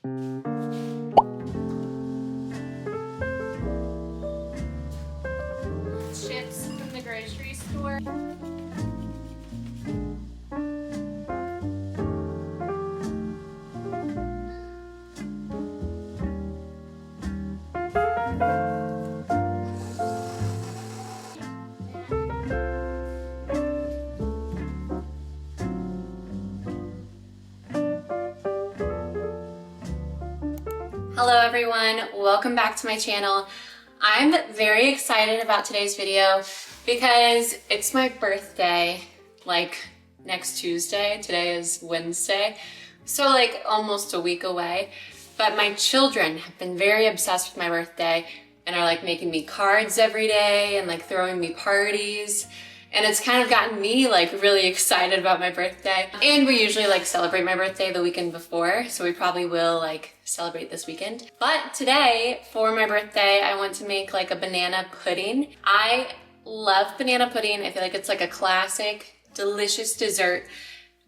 Chips from the grocery store. Hello everyone, welcome back to my channel. I'm very excited about today's video because it's my birthday, like next Tuesday. Today is Wednesday, so like almost a week away. But my children have been very obsessed with my birthday and are like making me cards every day and like throwing me parties. And it's kind of gotten me like really excited about my birthday. And we usually like celebrate my birthday the weekend before, so we probably will like celebrate this weekend. But today for my birthday, I want to make like a banana pudding. I love banana pudding. I feel like it's like a classic, delicious dessert.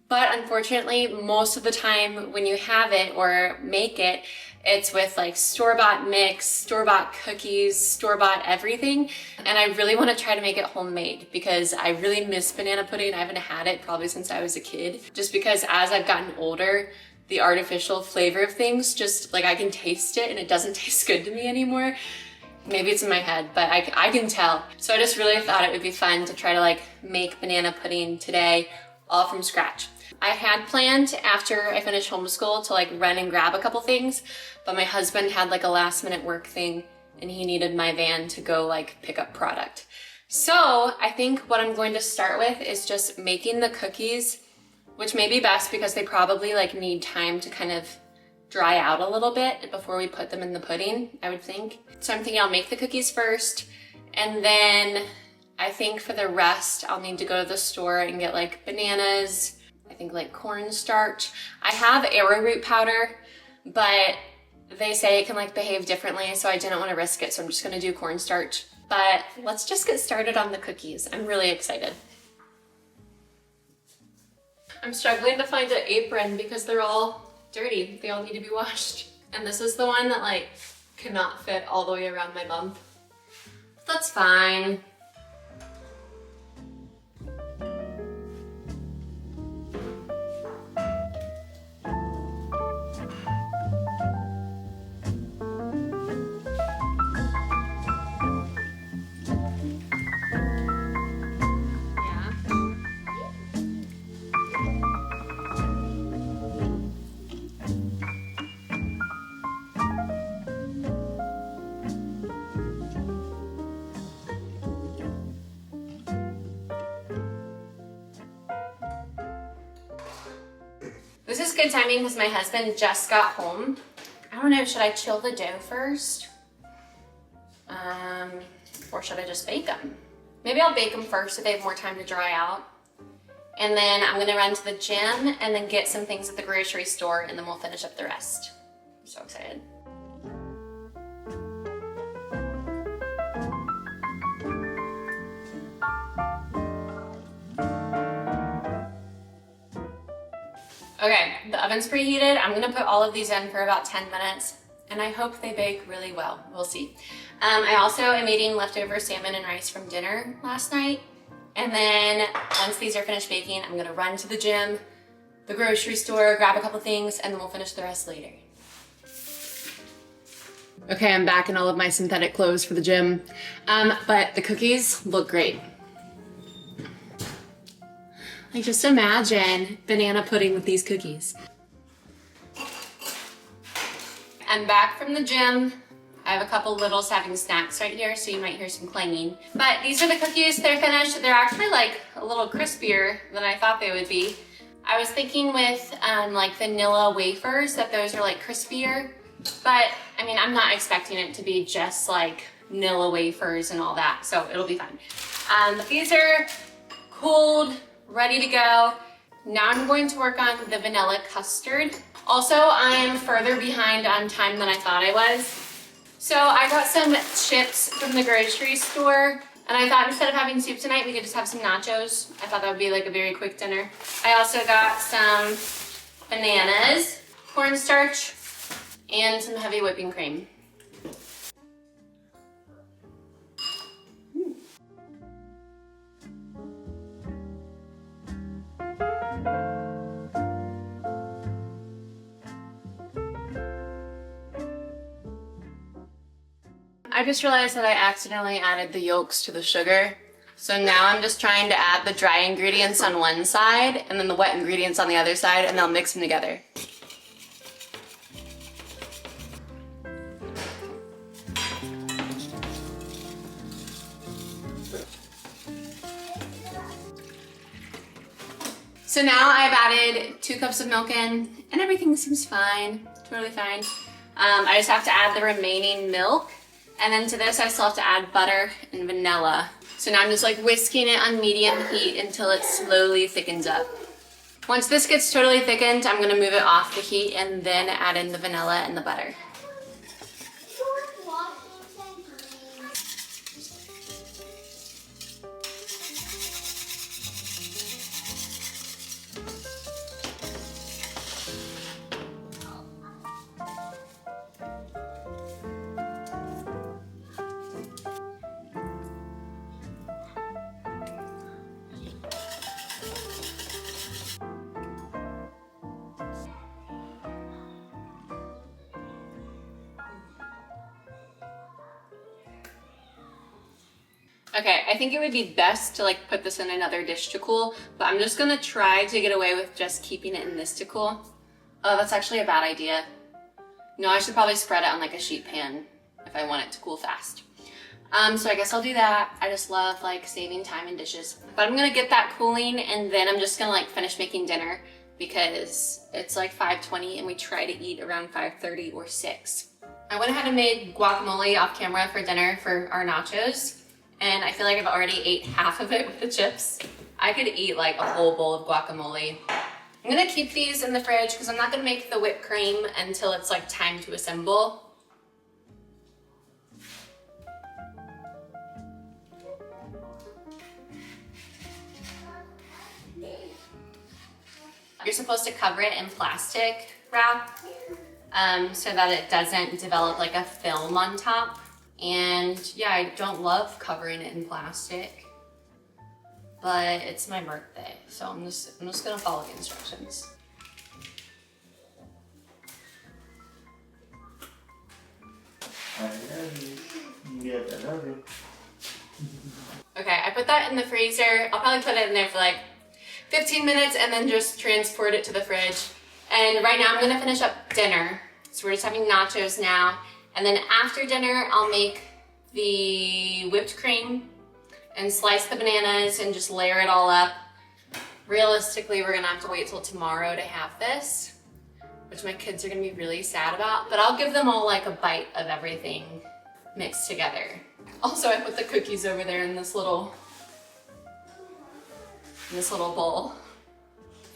But unfortunately, most of the time when you have it or make it, it's with like store-bought mix, store-bought cookies, store-bought everything. And I really want to try to make it homemade because I really miss banana pudding. I haven't had it probably since I was a kid. Just because as I've gotten older, the artificial flavor of things, just like I can taste it and it doesn't taste good to me anymore. Maybe it's in my head, but I can tell. So I just really thought it would be fun to try to like make banana pudding today, all from scratch. I had planned after I finished homeschool to like run and grab a couple things, but my husband had like a last minute work thing and he needed my van to go like pick up product. So I think what I'm going to start with is just making the cookies, which may be best because they probably like need time to kind of dry out a little bit before we put them in the pudding, I would think. So I'm thinking I'll make the cookies first, and then I think for the rest, I'll need to go to the store and get like bananas, I think like cornstarch. I have arrowroot powder, but they say it can like behave differently, so I didn't want to risk it, so I'm just gonna do cornstarch. But let's just get started on the cookies. I'm really excited. I'm struggling to find an apron because they're all dirty. They all need to be washed. And this is the one that like cannot fit all the way around my bum. That's fine. This is good timing because my husband just got home. I don't know, should I chill the dough first? Or should I just bake them? Maybe I'll bake them first so they have more time to dry out. And then I'm gonna run to the gym and then get some things at the grocery store and then we'll finish up the rest. I'm so excited. Okay, the oven's preheated. I'm gonna put all of these in for about 10 minutes and I hope they bake really well. We'll see. I also am eating leftover salmon and rice from dinner last night. And then once these are finished baking, I'm gonna run to the gym, the grocery store, grab a couple things, and then we'll finish the rest later. Okay, I'm back in all of my synthetic clothes for the gym. But the cookies look great. Like just imagine banana pudding with these cookies. I'm back from the gym. I have a couple littles having snacks right here, so you might hear some clanging. But these are the cookies, they're finished. They're actually like a little crispier than I thought they would be. I was thinking with like vanilla wafers that those are like crispier, but I mean, I'm not expecting it to be just like vanilla wafers and all that, so it'll be fine. These are cooled, ready to go. Now I'm going to work on the vanilla custard. Also, I'm further behind on time than I thought I was. So I got some chips from the grocery store, and I thought instead of having soup tonight, we could just have some nachos. I thought that would be like a very quick dinner. I also got some bananas, cornstarch, and some heavy whipping cream. I just realized that I accidentally added the yolks to the sugar. So now I'm just trying to add the dry ingredients on one side and then the wet ingredients on the other side, and I'll mix them together. So now I've added 2 cups of milk in, and everything seems fine, totally fine. I just have to add the remaining milk, and then to this I still have to add butter and vanilla. So now I'm just like whisking it on medium heat until it slowly thickens up. Once this gets totally thickened, I'm gonna move it off the heat and then add in the vanilla and the butter. Okay, I think it would be best to like put this in another dish to cool, but I'm just gonna try to get away with just keeping it in this to cool. Oh, that's actually a bad idea. No, I should probably spread it on like a sheet pan if I want it to cool fast. So I guess I'll do that. I just love like saving time in dishes. But I'm gonna get that cooling and then I'm just gonna like finish making dinner because it's like 5:20 and we try to eat around 5:30 or 6. I went ahead and made guacamole off camera for dinner for our nachos. And I feel like I've already ate half of it with the chips. I could eat like a whole bowl of guacamole. I'm gonna keep these in the fridge because I'm not gonna make the whipped cream until it's like time to assemble. You're supposed to cover it in plastic wrap so that it doesn't develop like a film on top. And yeah, I don't love covering it in plastic, but it's my birthday, so I'm just gonna follow the instructions. I love you. Yes, I love you. Okay, I put that in the freezer. I'll probably put it in there for like 15 minutes and then just transport it to the fridge. And right now I'm gonna finish up dinner. So we're just having nachos now. And then after dinner, I'll make the whipped cream and slice the bananas and just layer it all up. Realistically, we're gonna have to wait till tomorrow to have this, which my kids are gonna be really sad about, but I'll give them all like a bite of everything mixed together. Also, I put the cookies over there in this little bowl.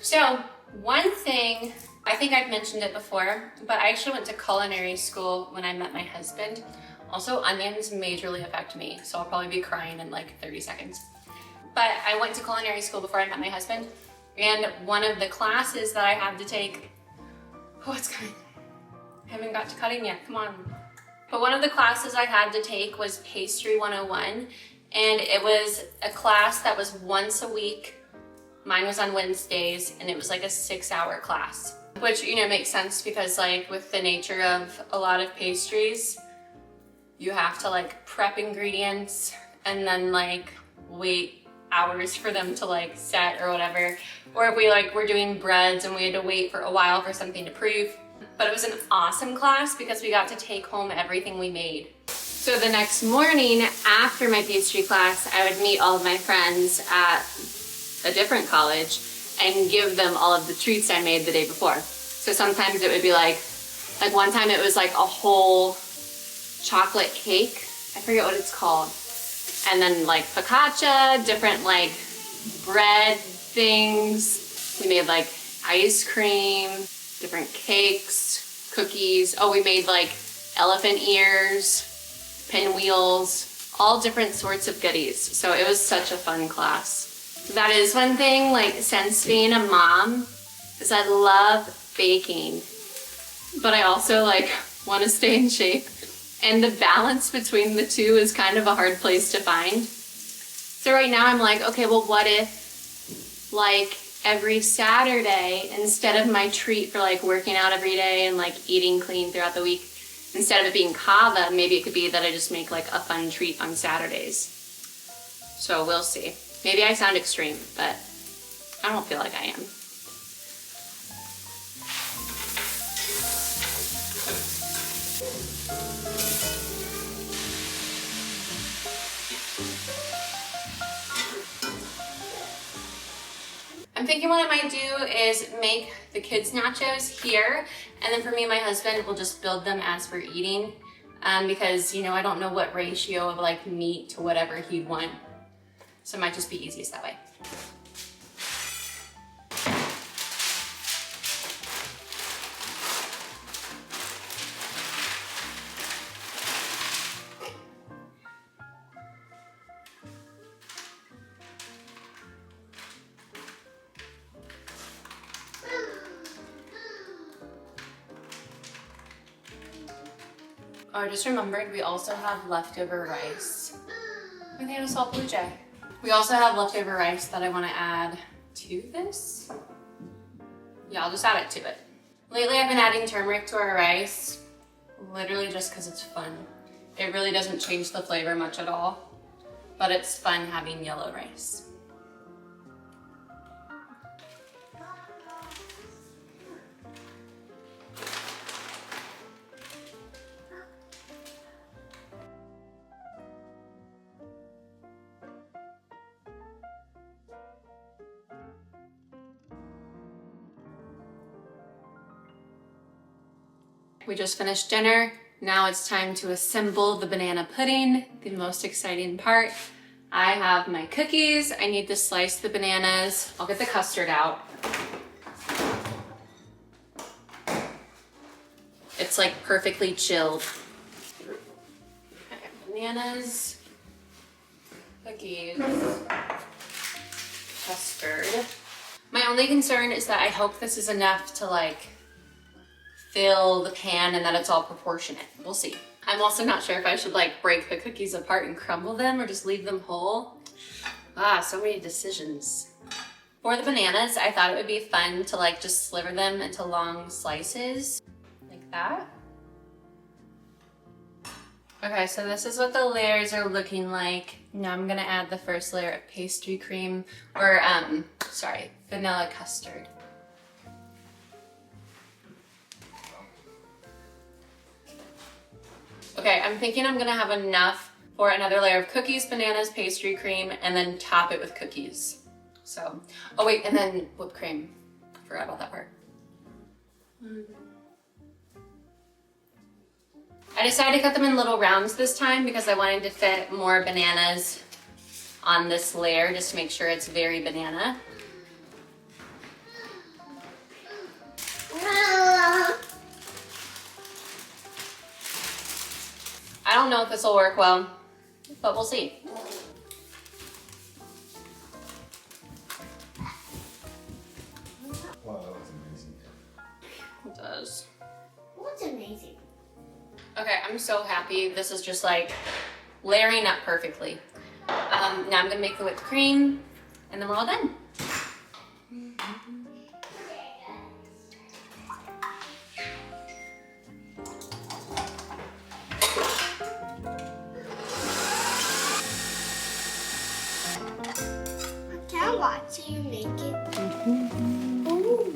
So one thing, I think I've mentioned it before, but I actually went to culinary school when I met my husband. Also, onions majorly affect me, so I'll probably be crying in like 30 seconds. But I went to culinary school before I met my husband, and one of the classes that I had to take, oh, it's coming. I haven't got to cutting yet, come on. But one of the classes I had to take was Pastry 101, and it was a class that was once a week. Mine was on Wednesdays, and it was like a 6-hour class, which, you know, makes sense because like with the nature of a lot of pastries, you have to like prep ingredients and then like wait hours for them to like set or whatever. Or if we like were doing breads and we had to wait for a while for something to proof. But it was an awesome class because we got to take home everything we made. So the next morning after my pastry class, I would meet all of my friends at a different college and give them all of the treats I made the day before. So sometimes it would be like one time it was like a whole chocolate cake. I forget what it's called. And then like focaccia, different like bread things. We made like ice cream, different cakes, cookies. Oh, we made like elephant ears, pinwheels, all different sorts of goodies. So it was such a fun class. That is one thing, like since being a mom, is I love baking. but I also like want to stay in shape. And the balance between the two is kind of a hard place to find. So right now I'm like, okay, well, what if like every Saturday, instead of my treat for like working out every day and like eating clean throughout the week, instead of it being kava, maybe it could be that I just make like a fun treat on Saturdays. So we'll see. Maybe I sound extreme, but I don't feel like I am. I'm thinking what I might do is make the kids nachos here, and then for me and my husband, we'll just build them as we're eating, because, you know, I don't know what ratio of like meat to whatever he'd want. So it might just be easiest that way. Oh, I just remembered we also have leftover rice. I think I saw blue jay. We also have leftover rice that I want to add to this. Yeah, I'll just add it to it. Lately I've been adding turmeric to our rice, literally just because it's fun. It really doesn't change the flavor much at all, but it's fun having yellow rice. We just finished dinner. Now it's time to assemble the banana pudding, the most exciting part. I have my cookies. I need to slice the bananas. I'll get the custard out. It's like perfectly chilled. Okay, bananas, cookies, custard. My only concern is that I hope this is enough to like fill the pan and that it's all proportionate. We'll see. I'm also not sure if I should like break the cookies apart and crumble them or just leave them whole. So many decisions. For the bananas, I thought it would be fun to like just sliver them into long slices like that. Okay, so this is what the layers are looking like. Now I'm gonna add the first layer of pastry cream, or vanilla custard. Okay, I'm thinking I'm gonna have enough for another layer of cookies, bananas, pastry cream, and then top it with cookies. So, oh wait, and then whipped cream. I forgot about that part. I decided to cut them in little rounds this time because I wanted to fit more bananas on this layer just to make sure it's very banana. I don't know if this will work well, but we'll see. Wow, that was amazing. It does. What's amazing? Okay, I'm so happy. This is just like layering up perfectly. Now I'm gonna make the whipped cream and then we're all done. Can I watch you make it? Ooh.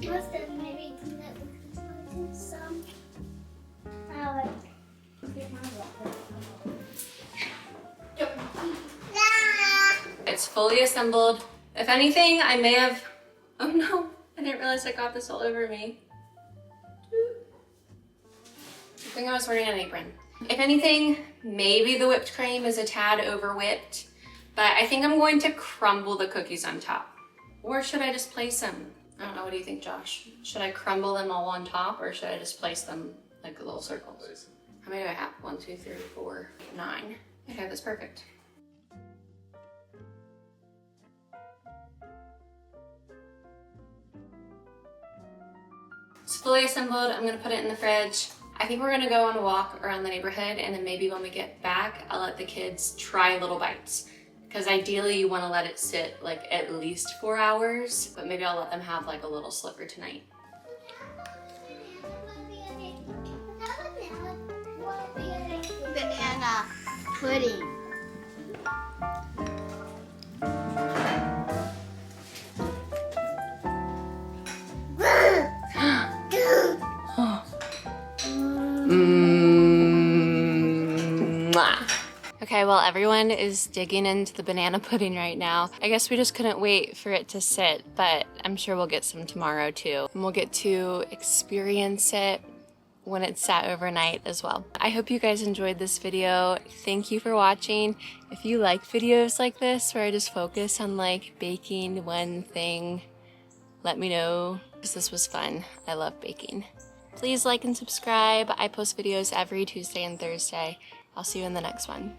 Must have maybe do that with some. It's fully assembled. If anything, I may have, oh no, I didn't realize I got this all over me. I think I was wearing an apron. If anything, maybe the whipped cream is a tad over whipped, But I think I'm going to crumble the cookies on top. Or should I just place them? I don't know, what do you think, Josh? Should I crumble them all on top or should I just place them like little circles? How many do I have? 1, 2, 3, 4, 9. Okay, that's perfect. It's fully assembled. I'm gonna put it in the fridge. I think we're gonna go on a walk around the neighborhood and then maybe when we get back, I'll let the kids try little bites. Because ideally you wanna let it sit like at least 4 hours, but maybe I'll let them have like a little sliver tonight. Banana pudding. Okay, well, everyone is digging into the banana pudding right now. I guess we just couldn't wait for it to sit, but I'm sure we'll get some tomorrow too. And we'll get to experience it when it's sat overnight as well. I hope you guys enjoyed this video. Thank you for watching. If you like videos like this where I just focus on like baking one thing, let me know, because this was fun. I love baking. Please like and subscribe. I post videos every Tuesday and Thursday. I'll see you in the next one.